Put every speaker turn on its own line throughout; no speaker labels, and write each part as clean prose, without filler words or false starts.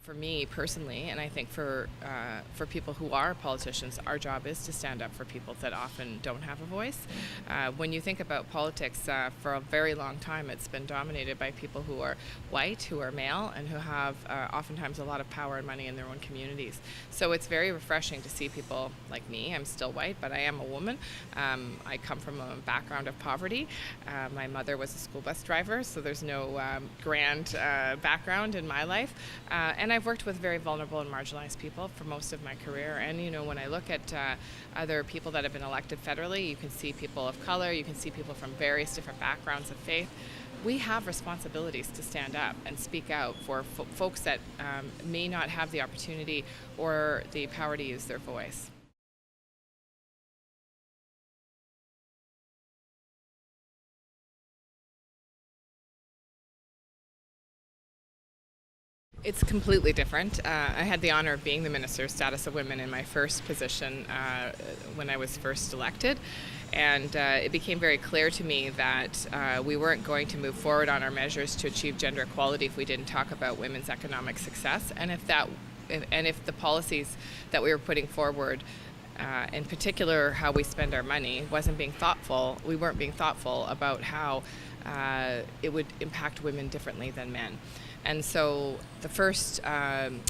For me personally, and I think for people who are politicians, our job is to stand up for people that often don't have a voice. When you think about politics, for a very long time, it's been dominated by people who are white, who are male, and who have oftentimes a lot of power and money in their own communities. So it's very refreshing to see people like me. I'm still white, but I am a woman. I come from a background of poverty. My mother was a school bus driver, so there's no grand background in my life. And I've worked with very vulnerable and marginalized people for most of my career. And, when I look at other people that have been elected federally, you can see people of color, you can see people from various different backgrounds of faith. We have responsibilities to stand up and speak out for folks that may not have the opportunity or the power to use their voice. It's completely different. I had the honor of being the Minister of Status of Women in my first position when I was first elected. And it became very clear to me that we weren't going to move forward on our measures to achieve gender equality if we didn't talk about women's economic success. And if the policies that we were putting forward, in particular how we spend our money, wasn't being thoughtful, we weren't being thoughtful about how it would impact women differently than men. And so the first,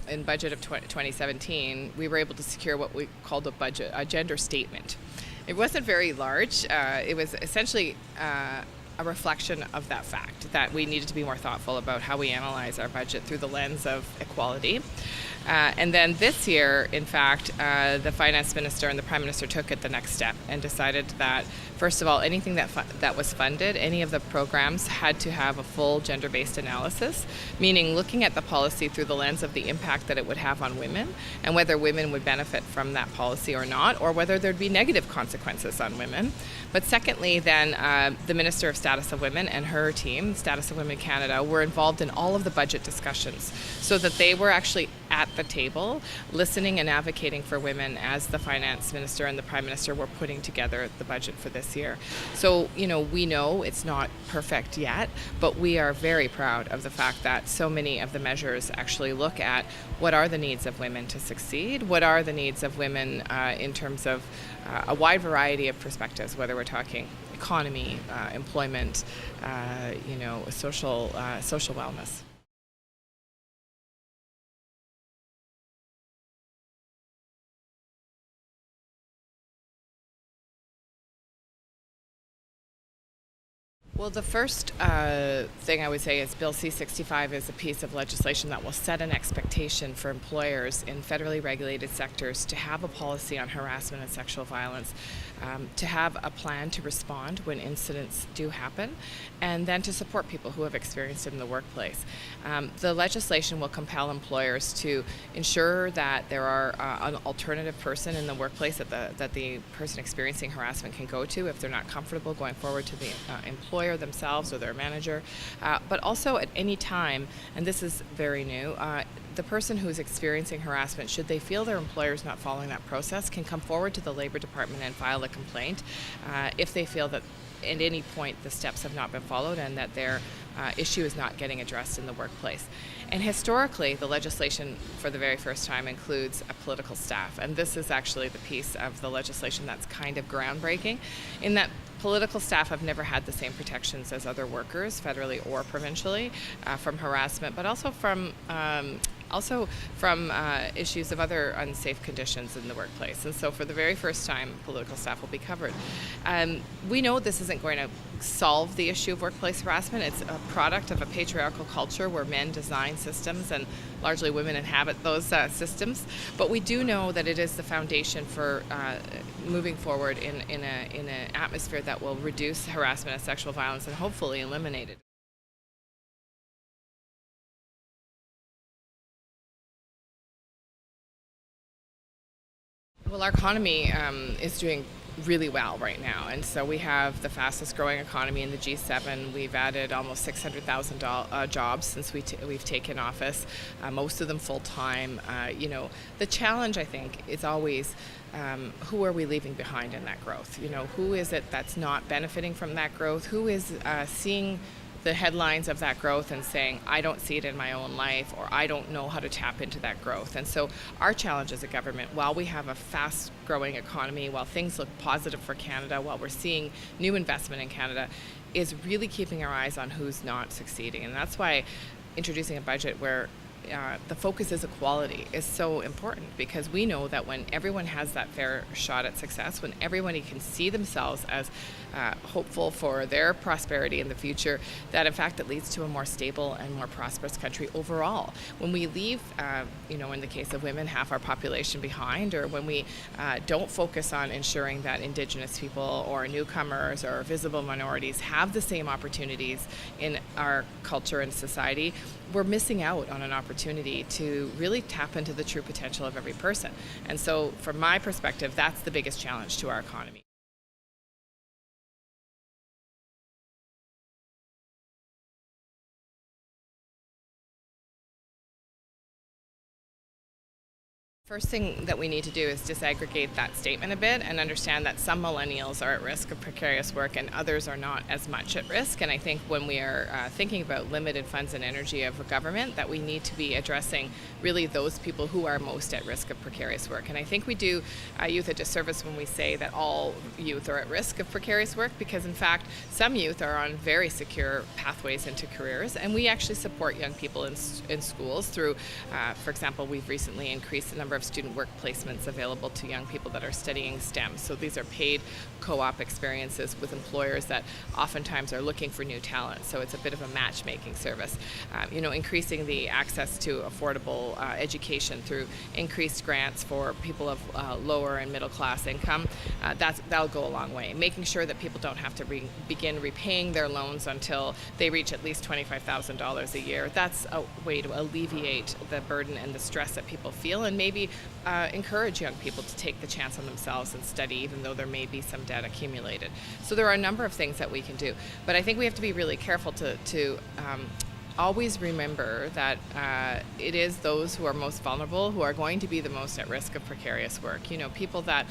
in budget of 2017, we were able to secure what we called a gender statement. It wasn't very large. It was essentially a reflection of that fact, that we needed to be more thoughtful about how we analyze our budget through the lens of equality. And then this year, in fact, the Finance Minister and the Prime Minister took it the next step and decided that, first of all, anything that was funded, any of the programs had to have a full gender-based analysis, meaning looking at the policy through the lens of the impact that it would have on women and whether women would benefit from that policy or not, or whether there'd be negative consequences on women. But secondly, then the Minister of Status of Women and her team, Status of Women Canada, were involved in all of the budget discussions so that they were actually at the table listening and advocating for women as the Finance Minister and the Prime Minister were putting together the budget for this year. So, we know it's not perfect yet, but we are very proud of the fact that so many of the measures actually look at what are the needs of women to succeed, what are the needs of women in terms of a wide variety of perspectives, whether we're talking economy, employment, social wellness. Well, the first thing I would say is Bill C-65 is a piece of legislation that will set an expectation for employers in federally regulated sectors to have a policy on harassment and sexual violence, to have a plan to respond when incidents do happen, and then to support people who have experienced it in the workplace. The legislation will compel employers to ensure that there are an alternative person in the workplace that the person experiencing harassment can go to if they're not comfortable going forward to the employer themselves or their manager, but also at any time, and this is very new, the person who's experiencing harassment, should they feel their employer is not following that process, can come forward to the Labor Department and file a complaint if they feel that at any point the steps have not been followed and that their issue is not getting addressed in the workplace. And historically, the legislation for the very first time includes a political staff, and this is actually the piece of the legislation that's kind of groundbreaking, in that political staff have never had the same protections as other workers, federally or provincially, from harassment, but also from issues of other unsafe conditions in the workplace. And so for the very first time, political staff will be covered. We know this isn't going to solve the issue of workplace harassment. It's a product of a patriarchal culture where men design systems and largely women inhabit those systems. But we do know that it is the foundation for moving forward in an atmosphere that will reduce harassment and sexual violence and hopefully eliminate it. Well, our economy is doing really well right now, and so we have the fastest growing economy in the G7. We've added almost 600,000 jobs since we've taken office, most of them full-time. The challenge, I think, is always who are we leaving behind in that growth? Who is it that's not benefiting from that growth? Who is seeing the headlines of that growth and saying, I don't see it in my own life, or I don't know how to tap into that growth. And so our challenge as a government, while we have a fast growing economy, while things look positive for Canada, while we're seeing new investment in Canada, is really keeping our eyes on who's not succeeding. And that's why introducing a budget where the focus is equality is so important, because we know that when everyone has that fair shot at success, when everybody can see themselves as hopeful for their prosperity in the future, that in fact it leads to a more stable and more prosperous country overall. When we leave, in the case of women, half our population behind, or when we don't focus on ensuring that Indigenous people or newcomers or visible minorities have the same opportunities in our culture and society, we're missing out on an opportunity to really tap into the true potential of every person. And so from my perspective, that's the biggest challenge to our economy. First thing that we need to do is disaggregate that statement a bit and understand that some millennials are at risk of precarious work and others are not as much at risk. And I think when we are thinking about limited funds and energy of a government, that we need to be addressing really those people who are most at risk of precarious work. And I think we do youth a disservice when we say that all youth are at risk of precarious work, because in fact some youth are on very secure pathways into careers, and we actually support young people in schools through, for example, we've recently increased the number of student work placements available to young people that are studying STEM. So these are paid co-op experiences with employers that oftentimes are looking for new talent. So it's a bit of a matchmaking service. Increasing the access to affordable education through increased grants for people of lower and middle class income, that'll go a long way. Making sure that people don't have to begin repaying their loans until they reach at least $25,000 a year. That's a way to alleviate the burden and the stress that people feel, and maybe encourage young people to take the chance on themselves and study, even though there may be some debt accumulated. So there are a number of things that we can do, but I think we have to be really careful to always remember that it is those who are most vulnerable who are going to be the most at risk of precarious work. People that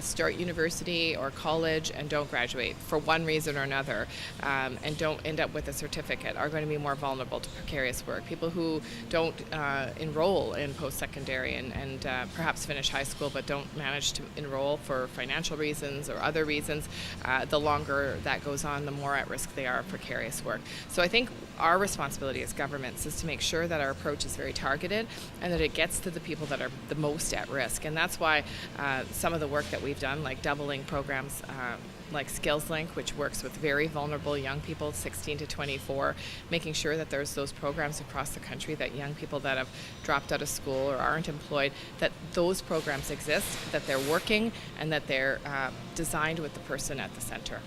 start university or college and don't graduate for one reason or another, and don't end up with a certificate, are going to be more vulnerable to precarious work. People who don't enroll in post-secondary and perhaps finish high school but don't manage to enroll for financial reasons or other reasons, the longer that goes on, the more at risk they are of precarious work. So I think our responsibility as governments is to make sure that our approach is very targeted and that it gets to the people that are the most at risk. And that's why some of the work that we've done, like doubling programs like SkillsLink, which works with very vulnerable young people, 16 to 24, making sure that there's those programs across the country that young people that have dropped out of school or aren't employed, that those programs exist, that they're working, and that they're designed with the person at the center.